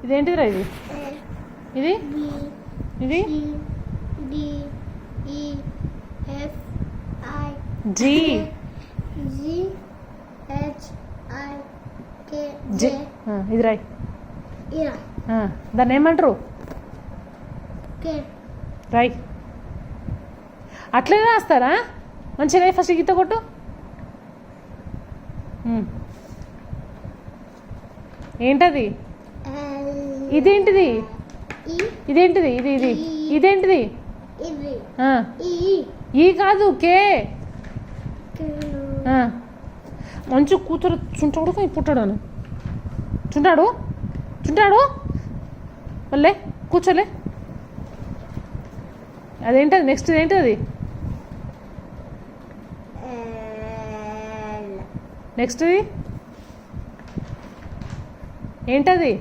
ఇదేంటిదిరా ఇది? ఇది ఇది జీ ఇది రాయ్. దాన్ని ఏమంటారు? రాయ్. అట్లనే రాస్తారా? మంచిగా రాయి. ఫస్ట్ గీత కొట్టు. ఏంటది? ఇదేంటిది? ఇదేంటిది? ఇది ఇది ఇదేంటిది? ఈ కాదు, కే. మంచి కూతురు చుంటాడు పుట్టాడు. చుంటాడు చుంటాడు మళ్ళీ కూర్చోలే. అదేంటది? నెక్స్ట్ ఏంటది? నెక్స్ట్ ఏంటది?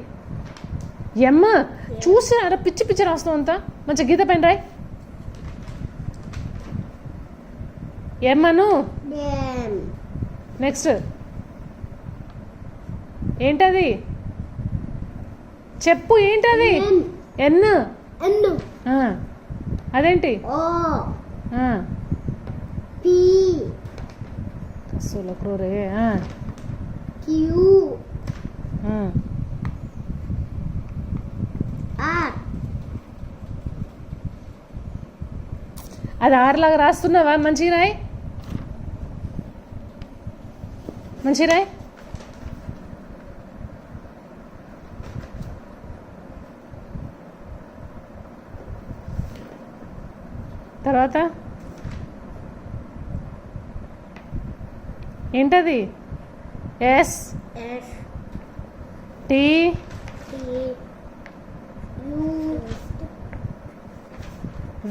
ఎమ్మ. చూసినారా? పిచ్చి పిచ్చి రాస్తాం అంతా. మంచిగా గీత పైన రాయ్. ఎమ్మను. నెక్స్ట్ ఏంటది? చెప్పు. ఏంటది? ఎన్. అదేంటి? క్రోరే. అది ఆరులాగా రాస్తున్నావా? మంచిగా రాయ్. మంచిగా రాయ్. తర్వాత ఏంటది? S T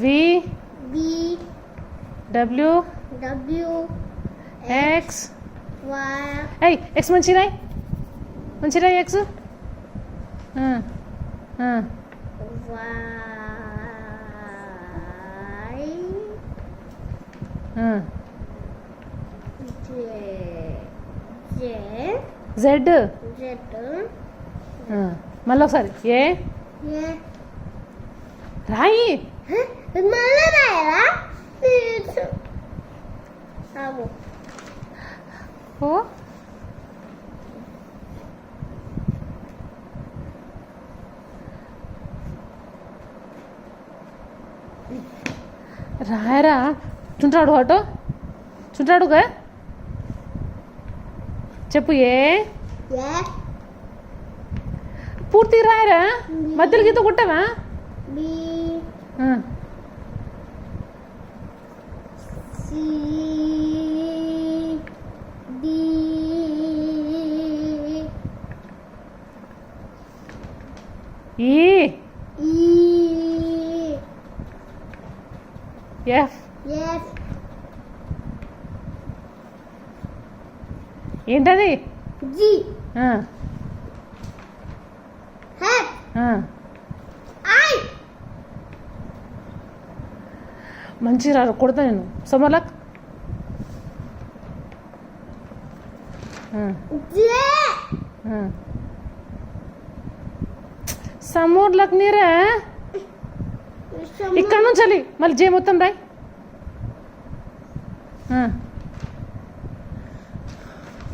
V W X. X మంచి రాయ్. మంచి రాయ్. X Z. మళ్ళీ ఒకసారి ఏ రాయి. ఓ రాయరా. చుంటాడు ఆటో. చుంటాడుగా. చెప్పు. ఏ పూర్తిగా రాయరా. మధ్యలో గీత కొట్టావా? ఎఫ్. ఏంటది? మంచిగా రా. కొడతా నేను. సమర్లక్. సమూర్లక్ నీరే. ఇక్కడ నుంచి మళ్ళీ జే మొత్తం రాయ్.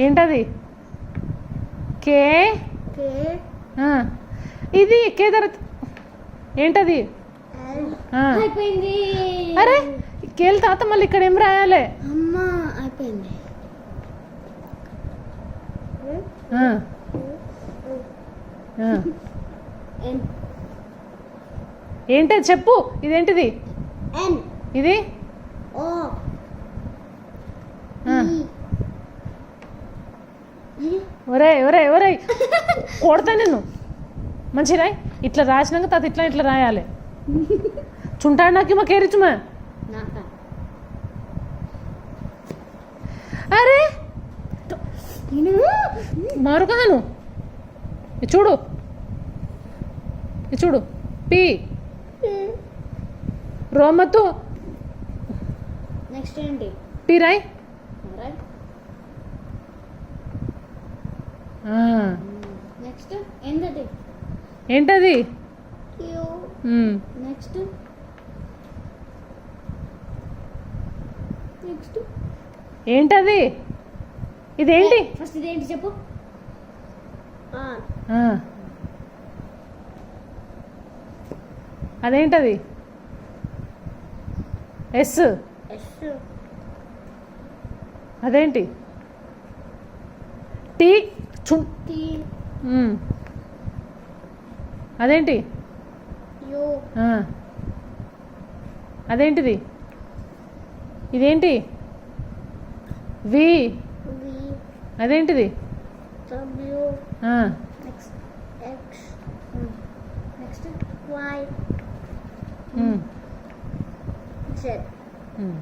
ఏంటది? కే. ఇది కే తర్వాత ఏంటది? అరే కేల్ తాత మళ్ళీ ఇక్కడ ఏం రాయాలి? ఏంటది? చెప్పు. ఇదేంటిది? ఇది ఒరే ఒరే ఒరే కొడతా నేను. మంచి రాయ్. ఇట్లా రాసినాక తాత ఇట్లా ఇట్లా రాయాలి. చుంటాడు నాకు మా కేరిచుమా. అరే మారుకాను. చూడు చూడు. పి రోమతో నెక్స్ట్ ఏంటి? పి రాయ్. నెక్స్ట్ ఏంటది? ఏంటది Q. మ్మ్. Next. Next. ఏంటది ఇదేంటి ఫస్ట్ ఇదేంటి చెప్పు. R. ఆ. అదేంటది ఎస్ S. అదేంటి టీ చు T. మ్మ్. అదేంటి U. ఆ. అదేంటిది ఇదేంటి వి V. అదేంటిది W. ఆ. Next. X. Next. Y. మ్మ్. Z. మ్మ్.